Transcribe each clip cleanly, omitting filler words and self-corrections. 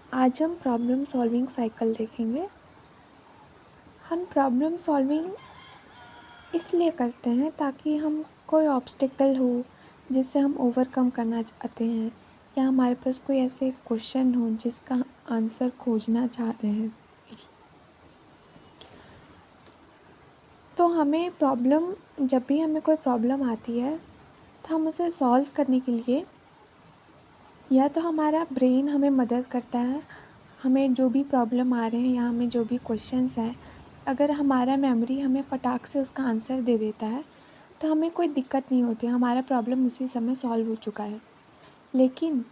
आज हम problem solving cycle देखेंगे। हम प्रॉब्लम सॉल्विंग इसलिए करते हैं ताकि हम कोई ऑब्स्टिकल हो जिससे हम ओवरकम करना चाहते हैं, या हमारे पास कोई ऐसे क्वेश्चन हो जिसका आंसर खोजना चाह रहे हैं, तो हमें प्रॉब्लम जब भी हमें कोई प्रॉब्लम आती है तो हम उसे सॉल्व करने के लिए या तो हमारा ब्रेन हमें मदद करता है। हमें जो भी प्रॉब्लम आ रहे हैं या हमें जो भी क्वेश्चंस हैं, अगर हमारा मेमोरी हमें फटाक से उसका आंसर दे देता है तो हमें कोई दिक्कत नहीं होती, हमारा प्रॉब्लम उसी समय सॉल्व हो चुका है। लेकिन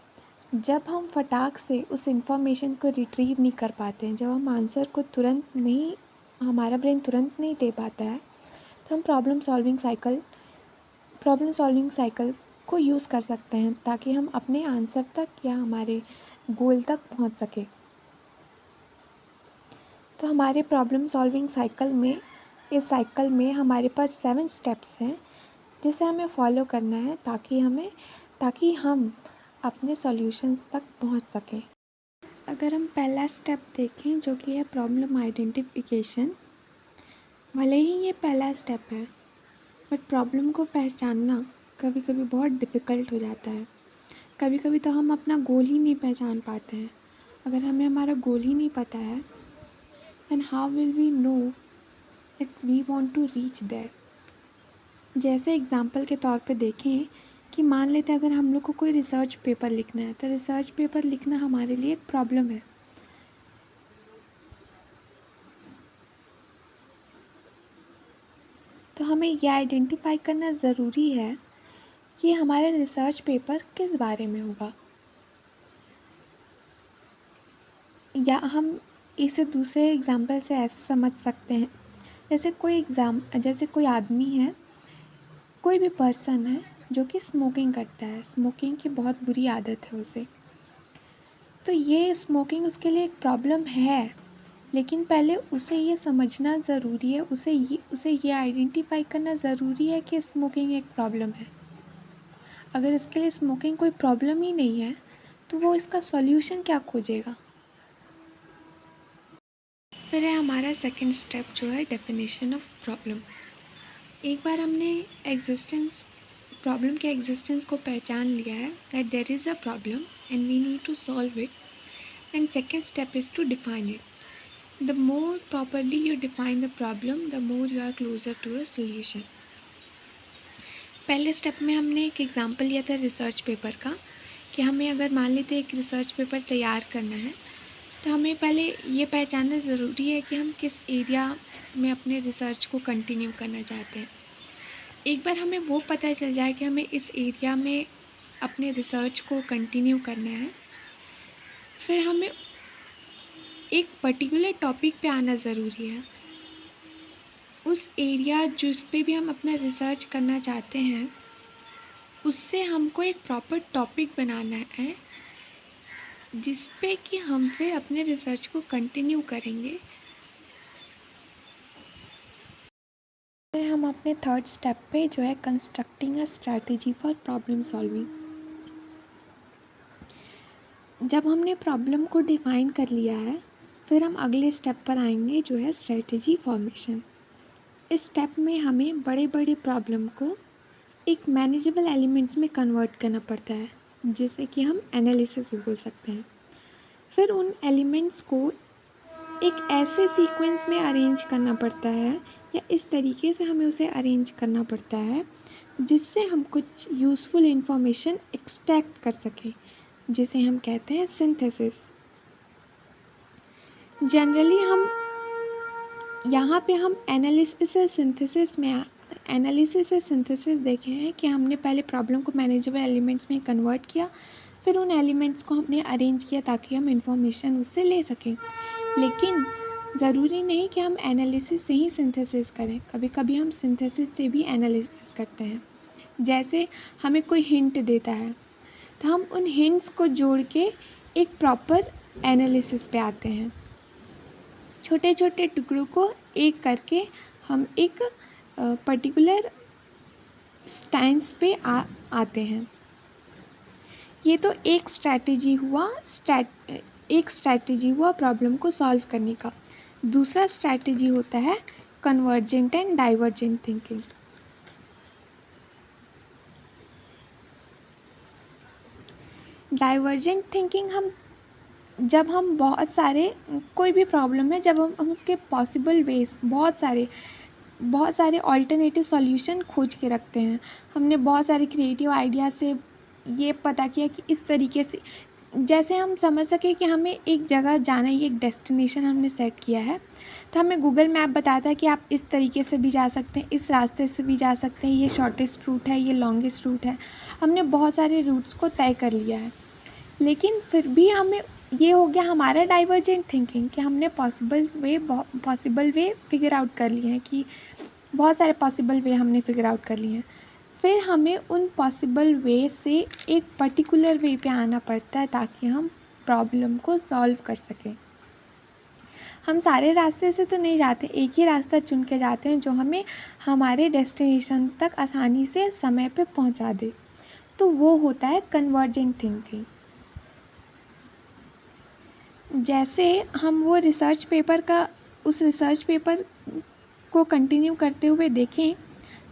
जब हम फटाक से उस इंफॉर्मेशन को रिट्रीव नहीं कर पाते हैं, जब हम आंसर को तुरंत नहीं, हमारा ब्रेन तुरंत नहीं दे पाता है, तो हम प्रॉब्लम सॉल्विंग साइकिल को यूज़ कर सकते हैं ताकि हम अपने आंसर तक या हमारे गोल तक पहुंच सकें। तो हमारे प्रॉब्लम सॉल्विंग इस साइकिल में हमारे पास 7 स्टेप्स हैं जिसे हमें फॉलो करना है ताकि हम अपने सॉल्यूशंस तक पहुंच सकें। अगर हम पहला स्टेप देखें जो कि है प्रॉब्लम आइडेंटिफिकेशन, भले ही ये पहला स्टेप है बट प्रॉब्लम को पहचानना कभी कभी बहुत डिफ़िकल्ट हो जाता है। कभी कभी तो हम अपना गोल ही नहीं पहचान पाते हैं। अगर हमें हमारा गोल ही नहीं पता है then how will we know that we want to reach there? जैसे एग्ज़ाम्पल के तौर पे देखें कि मान लेते हैं अगर हम लोग को कोई रिसर्च पेपर लिखना है, तो रिसर्च पेपर लिखना हमारे लिए एक प्रॉब्लम है। तो हमें यह आइडेंटिफाई करना ज़रूरी है कि हमारा रिसर्च पेपर किस बारे में होगा, या हम इसे दूसरे एग्ज़ाम्पल से ऐसे समझ सकते हैं जैसे कोई आदमी है, कोई भी पर्सन है जो कि स्मोकिंग करता है, स्मोकिंग की बहुत बुरी आदत है उसे। तो ये स्मोकिंग उसके लिए एक प्रॉब्लम है, लेकिन पहले उसे ये समझना ज़रूरी है, उसे ये आइडेंटिफाई करना ज़रूरी है कि स्मोकिंग एक प्रॉब्लम है। अगर उसके लिए स्मोकिंग कोई प्रॉब्लम ही नहीं है तो वो इसका सॉल्यूशन क्या खोजेगा। फिर है हमारा सेकंड स्टेप जो है डेफिनेशन ऑफ प्रॉब्लम। एक बार हमने प्रॉब्लम के एग्जिस्टेंस को पहचान लिया है that there is a problem and we need to solve it, and second step is to define it. The more properly you define the problem, the more you are closer to a solution. पहले step में हमने एक example लिया था research paper का, कि हमें अगर मान लेते एक रिसर्च पेपर तैयार करना है तो हमें पहले ये पहचानना ज़रूरी है कि हम किस एरिया में अपने रिसर्च को कंटिन्यू करना चाहते हैं। एक बार हमें वो पता चल जाए कि हमें इस एरिया में अपने रिसर्च को कंटिन्यू करना है, फिर हमें एक पर्टिकुलर टॉपिक पे आना ज़रूरी है। उस एरिया जिस पे भी हम अपना रिसर्च करना चाहते हैं उससे हमको एक प्रॉपर टॉपिक बनाना है जिस पे कि हम फिर अपने रिसर्च को कंटिन्यू करेंगे। हम अपने थर्ड स्टेप पे जो है constructing a strategy for problem solving. जब हमने प्रॉब्लम को डिफ़ाइन कर लिया है फिर हम अगले स्टेप पर आएंगे जो है स्ट्रैटेजी फॉर्मेशन। इस स्टेप में हमें बड़े बड़े प्रॉब्लम को एक मैनेजेबल एलिमेंट्स में कन्वर्ट करना पड़ता है, जिसे कि हम एनालिसिस भी बोल सकते हैं। फिर उन एलिमेंट्स को एक ऐसे सीक्वेंस में अरेंज करना पड़ता है या इस तरीके से हमें उसे अरेंज करना पड़ता है जिससे हम कुछ यूज़फुल इंफॉर्मेशन एक्सट्रैक्ट कर सकें, जिसे हम कहते हैं सिंथेसिस। जनरली हम यहाँ पे हम एनालिसिस से सिंथेसिस देखे हैं कि हमने पहले प्रॉब्लम को मैनेजेबल एलिमेंट्स में कन्वर्ट किया, फिर उन एलिमेंट्स को हमने अरेंज किया ताकि हम इंफॉर्मेशन उससे ले सकें। लेकिन ज़रूरी नहीं कि हम एनालिसिस से ही सिंथेसिस करें, कभी कभी हम सिंथेसिस से भी एनालिसिस करते हैं। जैसे हमें कोई हिंट देता है तो हम उन हिंट्स को जोड़ के एक प्रॉपर एनालिसिस पे आते हैं। छोटे छोटे टुकड़ों को एक करके हम एक पर्टिकुलर स्टैंस पे आते हैं। ये तो एक स्ट्रैटेजी हुआ एक स्ट्रैटेजी हुआ प्रॉब्लम को सॉल्व करने का। दूसरा स्ट्रैटेजी होता है convergent and divergent thinking. Divergent thinking जब हम बहुत सारे कोई भी प्रॉब्लम है, जब हम उसके पॉसिबल वेज बहुत सारे ऑल्टरनेटिव सॉल्यूशन खोज के रखते हैं। हमने बहुत सारे क्रिएटिव आइडिया से ये पता किया कि इस तरीके से, जैसे हम समझ सकें कि हमें एक जगह जाना है, एक डेस्टिनेशन हमने सेट किया है, तो हमें गूगल मैप बताता है कि आप इस तरीके से भी जा सकते हैं, इस रास्ते से भी जा सकते हैं, ये शॉर्टेस्ट रूट है, ये लॉन्गेस्ट रूट है। हमने बहुत सारे रूट्स को तय कर लिया है, लेकिन फिर भी हमें ये हो गया हमारा डाइवर्जेंट थिंकिंग कि हमने पॉसिबल वे फिगर आउट कर लिए हैं, कि बहुत सारे पॉसिबल वे हमने फिगर आउट कर लिए हैं। फिर हमें उन पॉसिबल वे से एक पर्टिकुलर वे पे आना पड़ता है ताकि हम प्रॉब्लम को सॉल्व कर सकें। हम सारे रास्ते से तो नहीं जाते, एक ही रास्ता चुन के जाते हैं जो हमें हमारे डेस्टिनेशन तक आसानी से समय पे पहुंचा दे। तो वो होता है कन्वर्जेंट थिंकिंग। जैसे हम वो उस रिसर्च पेपर को कंटिन्यू करते हुए देखें,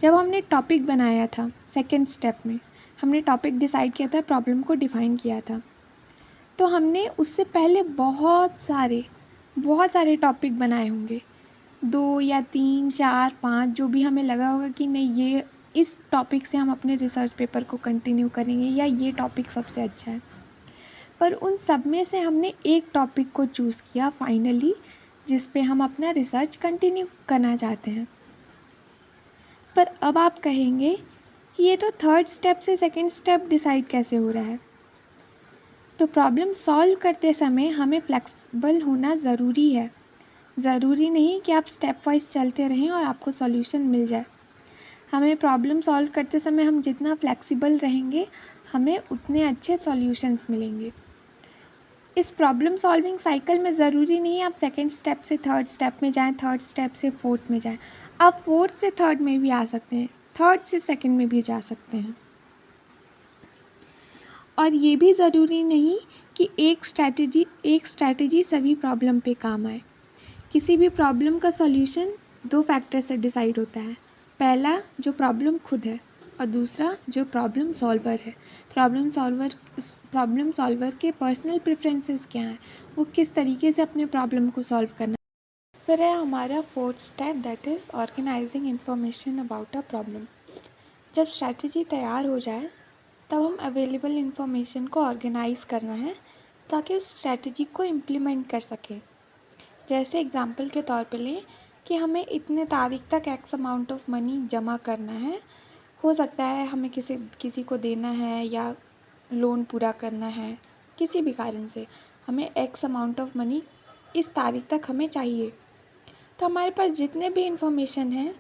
जब हमने टॉपिक बनाया था सेकेंड स्टेप में, हमने टॉपिक डिसाइड किया था, प्रॉब्लम को डिफ़ाइन किया था, तो हमने उससे पहले बहुत सारे टॉपिक बनाए होंगे, 2 या 3, 4, 5, जो भी हमें लगा होगा कि नहीं, ये इस टॉपिक से हम अपने रिसर्च पेपर को कंटिन्यू करेंगे या ये टॉपिक सबसे अच्छा है। पर उन सब में से हमने एक टॉपिक को चूज़ किया फाइनली, जिस पे हम अपना रिसर्च कंटिन्यू करना चाहते हैं। पर अब आप कहेंगे कि ये तो थर्ड स्टेप से सेकंड स्टेप डिसाइड कैसे हो रहा है। तो प्रॉब्लम सॉल्व करते समय हमें फ्लेक्सिबल होना ज़रूरी है। ज़रूरी नहीं कि आप स्टेप वाइज चलते रहें और आपको सॉल्यूशन मिल जाए। हमें प्रॉब्लम सॉल्व करते समय हम जितना फ्लेक्सिबल रहेंगे, हमें उतने अच्छे सॉल्यूशंस मिलेंगे। इस प्रॉब्लम सॉल्विंग साइकिल में ज़रूरी नहीं आप सेकंड स्टेप से थर्ड स्टेप में जाएं, थर्ड स्टेप से फोर्थ में जाएं। आप फोर्थ से थर्ड में भी आ सकते हैं, थर्ड से सेकंड में भी जा सकते हैं। और ये भी ज़रूरी नहीं कि एक स्ट्रैटेजी सभी प्रॉब्लम पे काम आए। किसी भी प्रॉब्लम का सॉल्यूशन 2 फैक्टर से डिसाइड होता है। पहला जो प्रॉब्लम खुद है, और दूसरा जो प्रॉब्लम सॉल्वर है। प्रॉब्लम सॉल्वर के पर्सनल प्रेफरेंसेस क्या हैं, वो किस तरीके से अपने प्रॉब्लम को सॉल्व करना। फिर है हमारा fourth step, that is organising information about a problem. जब स्ट्रैटेजी तैयार हो जाए तब हम अवेलेबल इंफॉर्मेशन को ऑर्गेनाइज़ करना है ताकि उस स्ट्रैटेजी को इम्प्लीमेंट कर सकें। जैसे एग्ज़ाम्पल के तौर पे लें कि हमें इतने तारीख तक एक्स अमाउंट ऑफ मनी जमा करना है। हो सकता है हमें किसी को देना है या लोन पूरा करना है, किसी भी कारण से हमें एक्स अमाउंट ऑफ मनी इस तारीख तक हमें चाहिए। तो हमारे पास जितने भी इंफॉर्मेशन हैं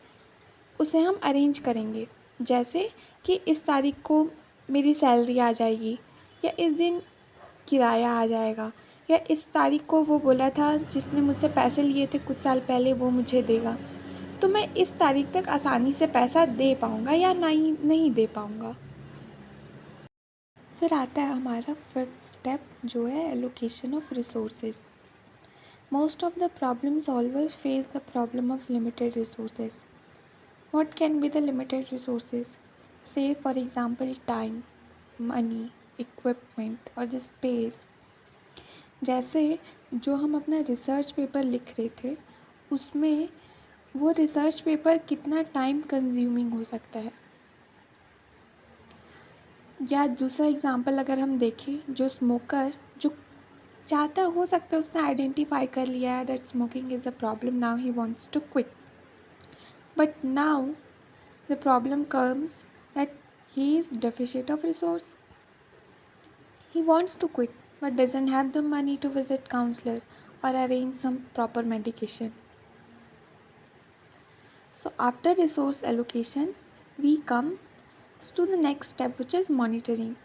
उसे हम अरेंज करेंगे। जैसे कि इस तारीख को मेरी सैलरी आ जाएगी, या इस दिन किराया आ जाएगा, या इस तारीख को वो बोला था जिसने मुझसे पैसे लिए थे कुछ साल पहले वो मुझे देगा, तो मैं इस तारीख तक आसानी से पैसा दे पाऊँगा या नहीं दे पाऊँगा। फिर आता है हमारा फिफ्थ स्टेप, जो है allocation of resources. Most of the problem solver face the problem of limited resources. What can be the limited resources? Say for example time, money, equipment और the space। जैसे जो हम अपना रिसर्च पेपर लिख रहे थे उसमें वो रिसर्च पेपर कितना टाइम कंज्यूमिंग हो सकता है। या दूसरा एग्जांपल अगर हम देखें, जो स्मोकर जो चाहता, हो सकता है उसने आइडेंटिफाई कर लिया है that smoking is the problem, now he wants to quit, but now the problem comes that he is deficient of resource. He wants to quit but doesn't have the money to visit counselor or arrange some proper medication. So after resource allocation, we come to the next step, which is monitoring.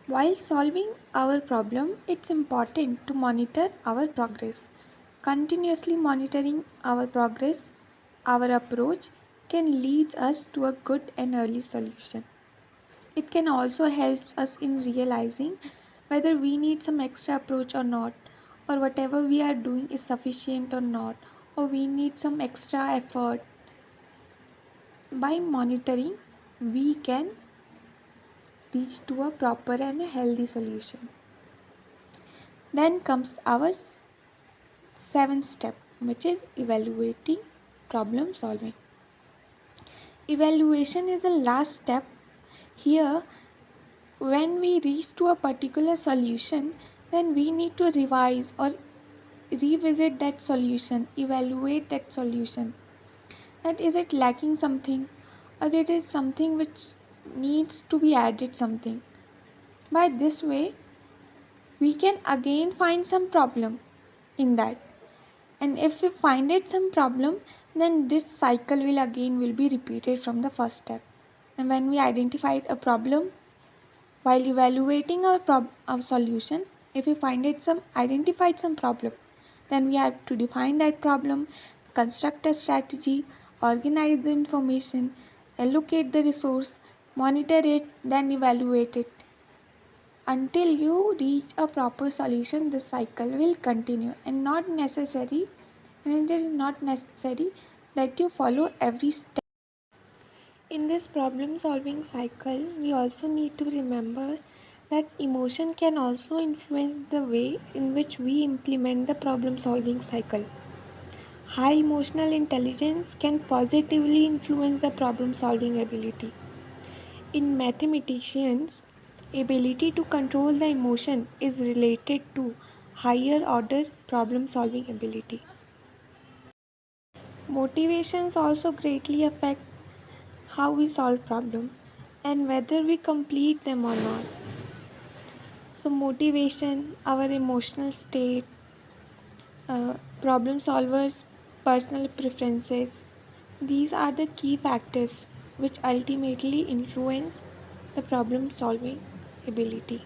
While solving our problem, it's important to monitor our progress. Continuously monitoring our progress, our approach can lead us to a good and early solution. It can also help us in realizing whether we need some extra approach or not, or whatever we are doing is sufficient or not, or we need some extra effort. By monitoring, we can reach to a proper and a healthy solution. Then comes our seventh step, which is evaluating problem solving. Evaluation is the last step. Here, when we reach to a particular solution, then we need to revise or revisit that solution, evaluate that solution. That is it lacking something, or it is something which needs to be added something. By this way, we can again find some problem in that. And if we find it some problem, then this cycle will be repeated from the first step. And when we identified a problem, while evaluating our solution, if we identified some problem, then we have to define that problem, construct a strategy, organize the information, allocate the resource, monitor it, then evaluate it. Until you reach a proper solution, this cycle will continue, and it is not necessary that you follow every step. In this problem solving cycle, we also need to remember that emotion can also influence the way in which we implement the problem solving cycle. High emotional intelligence can positively influence the problem solving ability. In mathematicians, ability to control the emotion is related to higher order problem solving ability. Motivations also greatly affect how we solve problems and whether we complete them or not. So motivation, our emotional state, problem solvers' personal preferences, these are the key factors which ultimately influence the problem solving ability.